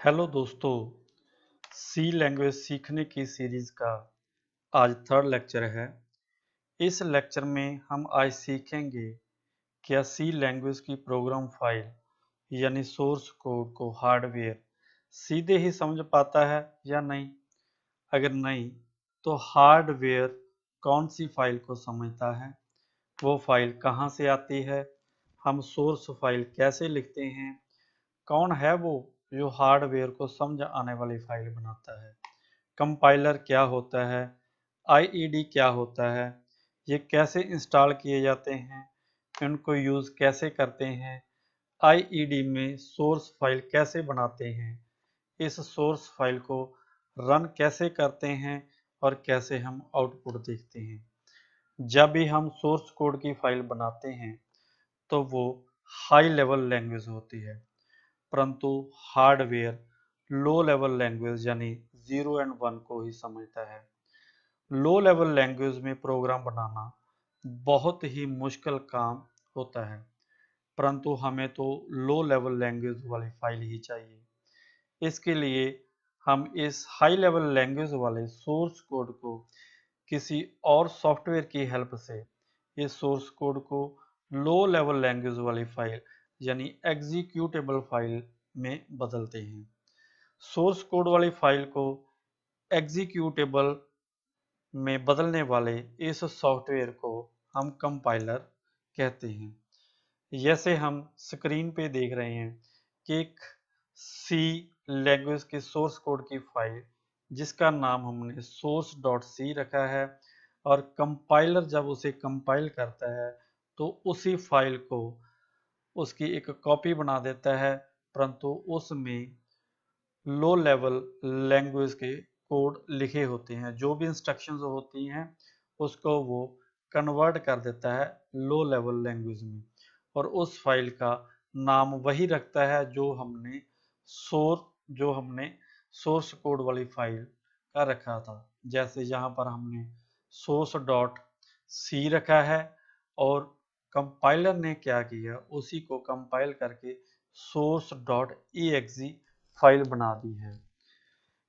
Hello दोस्तों, सी language सीखने की सीरीज का आज थर्ड लेक्चर है। इस लेक्चर में हम आज सीखेंगे क्या सी लैंग्वेज की प्रोग्राम फाइल यानी सोर्स कोड को हार्डवेयर सीधे ही समझ पाता है या नहीं। अगर नहीं तो हार्डवेयर कौन सी फाइल को समझता है, वो फाइल कहाँ से आती है, हम सोर्स फाइल कैसे लिखते हैं, कौन है वो जो हार्डवेयर को समझ आने वाली फाइल बनाता है, कंपाइलर क्या होता है, आईईडी क्या होता है, ये कैसे इंस्टॉल किए जाते हैं, इनको यूज़ कैसे करते हैं, आईईडी में सोर्स फाइल कैसे बनाते हैं, इस सोर्स फाइल को रन कैसे करते हैं और कैसे हम आउटपुट देखते हैं। जब भी हम सोर्स कोड की फाइल बनाते हैं तो वो हाई लेवल लैंग्वेज होती है, परंतु हार्डवेयर लो लेवल लैंग्वेज यानी 0 एंड 1 को ही समझता है। लो लेवल लैंग्वेज में प्रोग्राम बनाना बहुत ही मुश्किल काम होता है, परंतु हमें तो लो लेवल लैंग्वेज वाली फाइल ही चाहिए। इसके लिए हम इस हाई लेवल लैंग्वेज वाले सोर्स कोड को किसी और सॉफ्टवेयर की हेल्प से इस सोर्स कोड को लो लेवल लैंग्वेज वाली फाइल यानी एग्जीक्यूटेबल फाइल में बदलते हैं। सोर्स कोड वाली फाइल को एग्जीक्यूटेबल में बदलने वाले इस सॉफ्टवेयर को हम कंपाइलर कहते हैं। जैसे हम स्क्रीन पे देख रहे हैं कि एक सी लैंग्वेज के सोर्स कोड की फाइल जिसका नाम हमने सोर्स डॉट सी रखा है, और कंपाइलर जब उसे कंपाइल करता है तो उसी फाइल को उसकी एक कॉपी बना देता है, परंतु उसमें लो लेवल लैंग्वेज के कोड लिखे होते हैं। जो भी इंस्ट्रक्शंस होती हैं उसको वो कन्वर्ट कर देता है लो लेवल लैंग्वेज में, और उस फाइल का नाम वही रखता है जो हमने सोर्स कोड वाली फाइल का रखा था। जैसे यहाँ पर हमने सोर्स डॉट सी रखा है और कंपाइलर ने क्या किया, उसी को कंपाइल करके सोर्स डॉट ई फाइल बना दी है।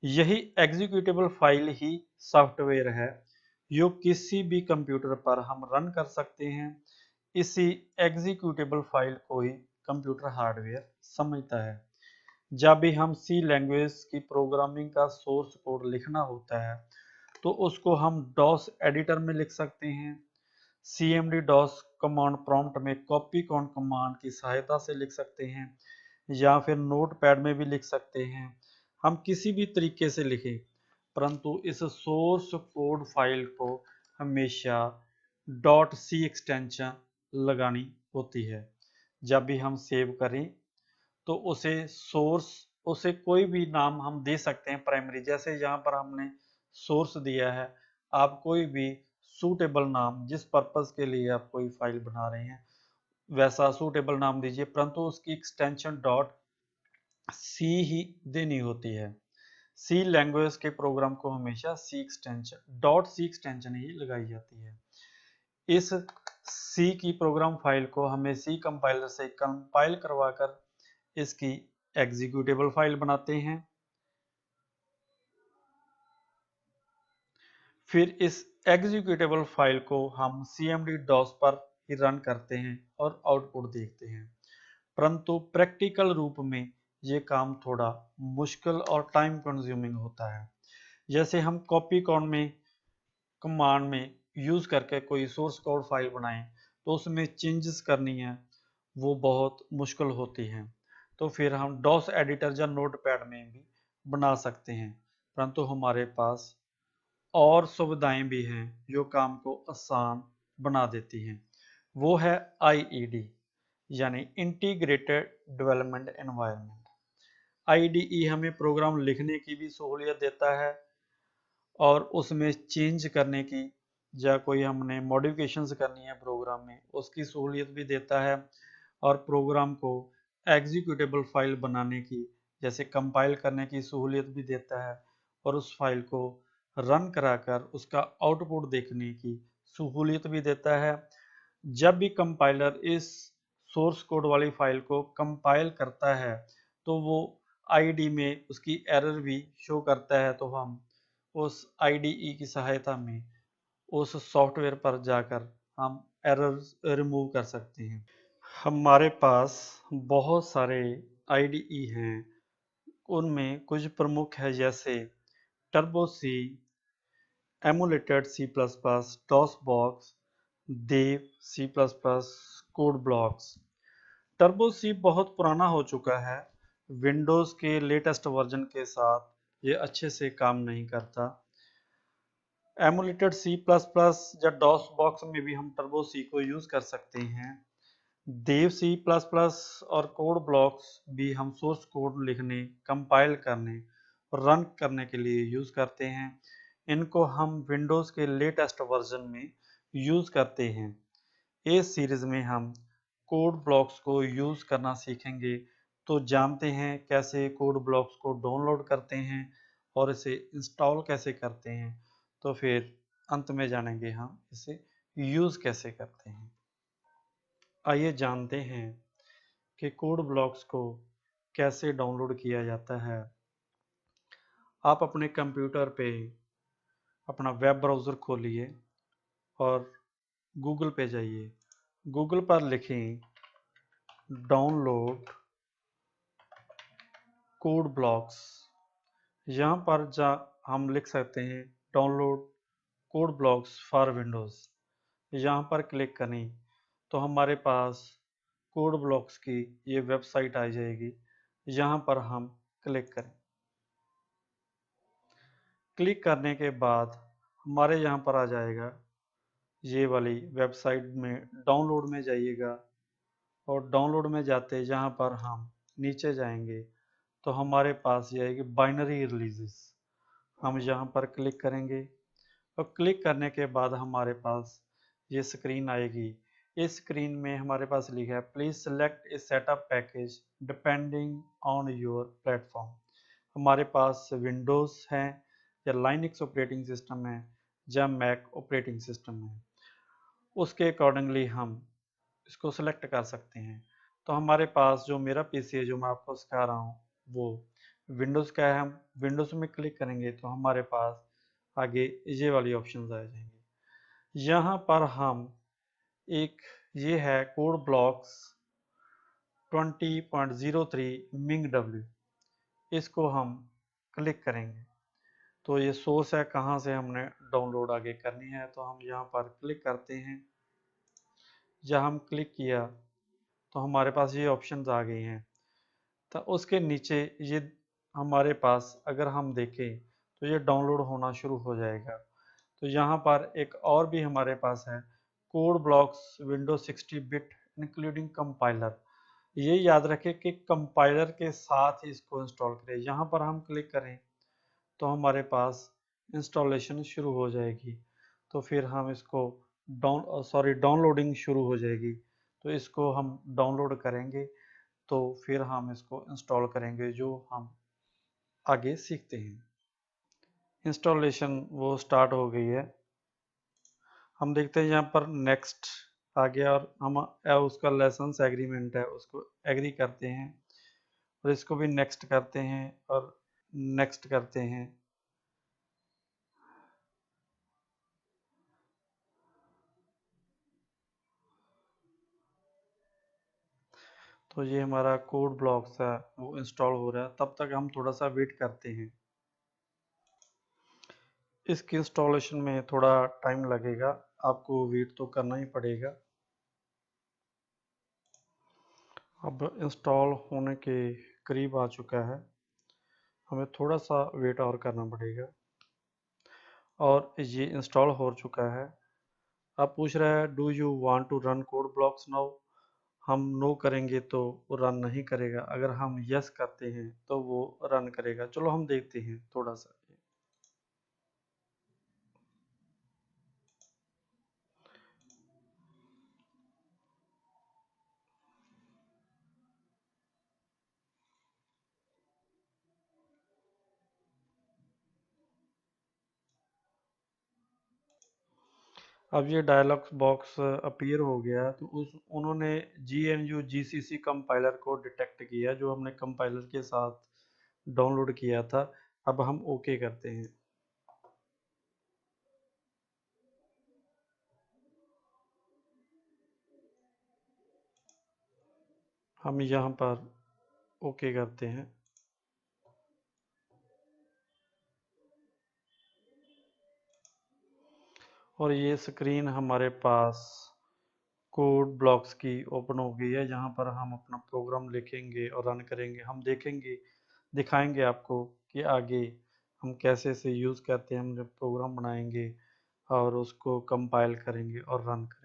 यही एग्जीक्यूटेबल फाइल ही सॉफ्टवेयर है जो किसी भी कंप्यूटर पर हम रन कर सकते हैं। इसी एग्जीक्यूटेबल फाइल को ही कंप्यूटर हार्डवेयर समझता है। जब भी हम सी लैंग्वेज की प्रोग्रामिंग का सोर्स कोड लिखना होता है तो उसको हम डॉस एडिटर में लिख सकते हैं, cmd डॉस कमांड प्रॉम्प्ट में कॉपी कॉन कमांड की सहायता से लिख सकते हैं, या फिर नोट पैड में भी लिख सकते हैं। हम किसी भी तरीके से लिखें, परंतु इस सोर्स कोड फाइल को हमेशा डॉट सी एक्सटेंशन लगानी होती है। जब भी हम सेव करें तो उसे कोई भी नाम हम दे सकते हैं प्राइमरी। जैसे यहाँ पर हमने सोर्स दिया है, आप कोई भी सूटेबल नाम, जिस पर्पस के लिए आप कोई फाइल बना रहे हैं वैसा सूटेबल नाम दीजिए, परंतु उसकी एक्सटेंशन डॉट सी ही देनी होती है। सी लैंग्वेज के प्रोग्राम को हमेशा सी एक्सटेंशन ही लगाई जाती है। इस सी की प्रोग्राम फाइल को हमें सी कंपाइलर से कंपाइल करवाकर इसकी एग्जीक्यूटेबल फाइल बनाते हैं। फिर इस एग्जीक्यूटेबल फाइल को हम cmd डॉस पर ही रन करते हैं और आउटपुट देखते हैं, परंतु प्रैक्टिकल रूप में ये काम थोड़ा मुश्किल और टाइम कंज्यूमिंग होता है। जैसे हम कॉपी कमांड में यूज करके कोई सोर्स कोड फाइल बनाएं तो उसमें चेंजेस करनी है, वो बहुत मुश्किल होती हैं। तो फिर हम डॉस एडिटर या नोट पैड में भी बना सकते हैं, परंतु हमारे पास और सुविधाएं भी हैं जो काम को आसान बना देती हैं। वो है आईईडी यानी इंटीग्रेटेड डेवलपमेंट एनवायरनमेंट। आईडीई हमें प्रोग्राम लिखने की भी सहूलियत देता है और उसमें चेंज करने की या कोई हमने मॉडिफिकेशंस करनी है प्रोग्राम में उसकी सहूलियत भी देता है, और प्रोग्राम को एग्जीक्यूटेबल फाइल बनाने की जैसे कंपाइल करने की सहूलियत भी देता है, और उस फाइल को रन कराकर उसका आउटपुट देखने की सहूलियत भी देता है। जब भी कंपाइलर इस सोर्स कोड वाली फाइल को कंपाइल करता है तो वो आईडी में उसकी एरर भी शो करता है, तो हम उस आईडीई की सहायता में उस सॉफ्टवेयर पर जाकर हम एरर्स रिमूव कर सकते हैं। हमारे पास बहुत सारे आईडीई हैं, उनमें कुछ प्रमुख है जैसे Turbo C, emulated C plus plus, DOSBox, Dev C plus plus, Code Blocks. Turbo C बहुत पुराना हो चुका है, विंडोज़ के लेटेस्ट वर्जन के साथ ये अच्छे से काम नहीं करता। एमुलेटेड सी प्लस प्लस या डॉस बॉक्स में भी हम टर्बो सी को यूज़ कर सकते हैं। देव सी प्लस प्लस और कोड ब्लॉक्स भी हम सोर्स कोड लिखने, कंपाइल करने और रन करने के लिए यूज़ करते हैं। इनको हम विंडोज़ के लेटेस्ट वर्जन में यूज़ करते हैं। इस सीरीज़ में हम कोड ब्लॉक्स को यूज़ करना सीखेंगे, तो जानते हैं कैसे कोड ब्लॉक्स को डाउनलोड करते हैं और इसे इंस्टॉल कैसे करते हैं। तो फिर अंत में जानेंगे हम इसे यूज़ कैसे करते हैं। आइए जानते हैं कि कोड ब्लॉक्स को कैसे डाउनलोड किया जाता है। आप अपने कंप्यूटर पे अपना वेब ब्राउज़र खोलिए और गूगल पे जाइए। गूगल पर लिखें डाउनलोड कोड ब्लॉक्स। यहाँ पर हम लिख सकते हैं download code blocks for Windows. यहाँ पर क्लिक करें तो हमारे पास कोड ब्लॉक्स की ये वेबसाइट आ जाएगी। यहाँ पर हम क्लिक करें। क्लिक करने के बाद हमारे यहाँ पर आ जाएगा ये वाली वेबसाइट में डाउनलोड में जाइएगा और डाउनलोड में जाते जहाँ पर हम नीचे जाएंगे तो हमारे पास ये आएगी बाइनरी रिलीजेस। हम यहाँ पर क्लिक करेंगे और क्लिक करने के बाद हमारे पास ये स्क्रीन आएगी। इस स्क्रीन में हमारे पास लिखा है please select A setup package depending on your platform. हमारे पास विंडोज़ है या लाइनक्स ऑपरेटिंग सिस्टम है या मैक ऑपरेटिंग सिस्टम है, उसके अकॉर्डिंगली हम इसको सेलेक्ट कर सकते हैं। तो हमारे पास जो मेरा पीसी है जो मैं आपको सिखा रहा हूँ वो विंडोज़ का है। हम विंडोज़ में क्लिक करेंगे तो हमारे पास आगे ये वाली ऑप्शंस आ जाएंगी। यहाँ पर हम एक ये है कोड ब्लॉक्स 20.03 मिंग डब्ल्यू, इसको हम क्लिक करेंगे तो ये सोर्स है कहाँ से हमने डाउनलोड आगे करनी है। तो हम यहाँ पर क्लिक करते हैं। जब हम क्लिक किया तो हमारे पास ये ऑप्शंस आ गई हैं। तो उसके नीचे ये हमारे पास अगर हम देखें तो ये डाउनलोड होना शुरू हो जाएगा। तो यहाँ पर एक और भी हमारे पास है code blocks Windows 60 bit including compiler. ये याद रखें कि कंपाइलर के साथ ही इसको इंस्टॉल करें। यहाँ पर हम क्लिक करें तो हमारे पास इंस्टॉलेशन शुरू हो जाएगी। तो फिर हम इसको डाउनलोडिंग शुरू हो जाएगी। तो इसको हम डाउनलोड करेंगे तो फिर हम इसको इंस्टॉल करेंगे जो हम आगे सीखते हैं। इंस्टॉलेशन वो स्टार्ट हो गई है। हम देखते हैं यहाँ पर नेक्स्ट आ गया और हम उसका लाइसेंस एग्रीमेंट है उसको एग्री करते हैं और इसको भी नेक्स्ट करते हैं और नेक्स्ट करते हैं। तो ये हमारा कोड ब्लॉक्स है वो इंस्टॉल हो रहा है, तब तक हम थोड़ा सा वेट करते हैं। इसकी इंस्टॉलेशन में थोड़ा टाइम लगेगा, आपको वेट तो करना ही पड़ेगा। अब इंस्टॉल होने के करीब आ चुका है, हमें थोड़ा सा वेट और करना पड़ेगा और ये इंस्टॉल हो चुका है। अब पूछ रहा है do you want to run code blocks now. हम नो करेंगे तो वो रन नहीं करेगा, अगर हम यस करते हैं तो वो रन करेगा। चलो हम देखते हैं थोड़ा सा। अब ये डायलॉग बॉक्स अपीयर हो गया तो उन्होंने GNU GCC कंपाइलर को डिटेक्ट किया जो हमने कंपाइलर के साथ डाउनलोड किया था। अब हम ओके करते हैं। हम यहाँ पर ओके करते हैं और ये स्क्रीन हमारे पास कोड ब्लॉक्स की ओपन हो गई है, जहाँ पर हम अपना प्रोग्राम लिखेंगे और रन करेंगे। हम देखेंगे, दिखाएंगे आपको कि आगे हम कैसे इसे यूज़ करते हैं। हम जब प्रोग्राम बनाएंगे और उसको कंपाइल करेंगे और रन करेंगे।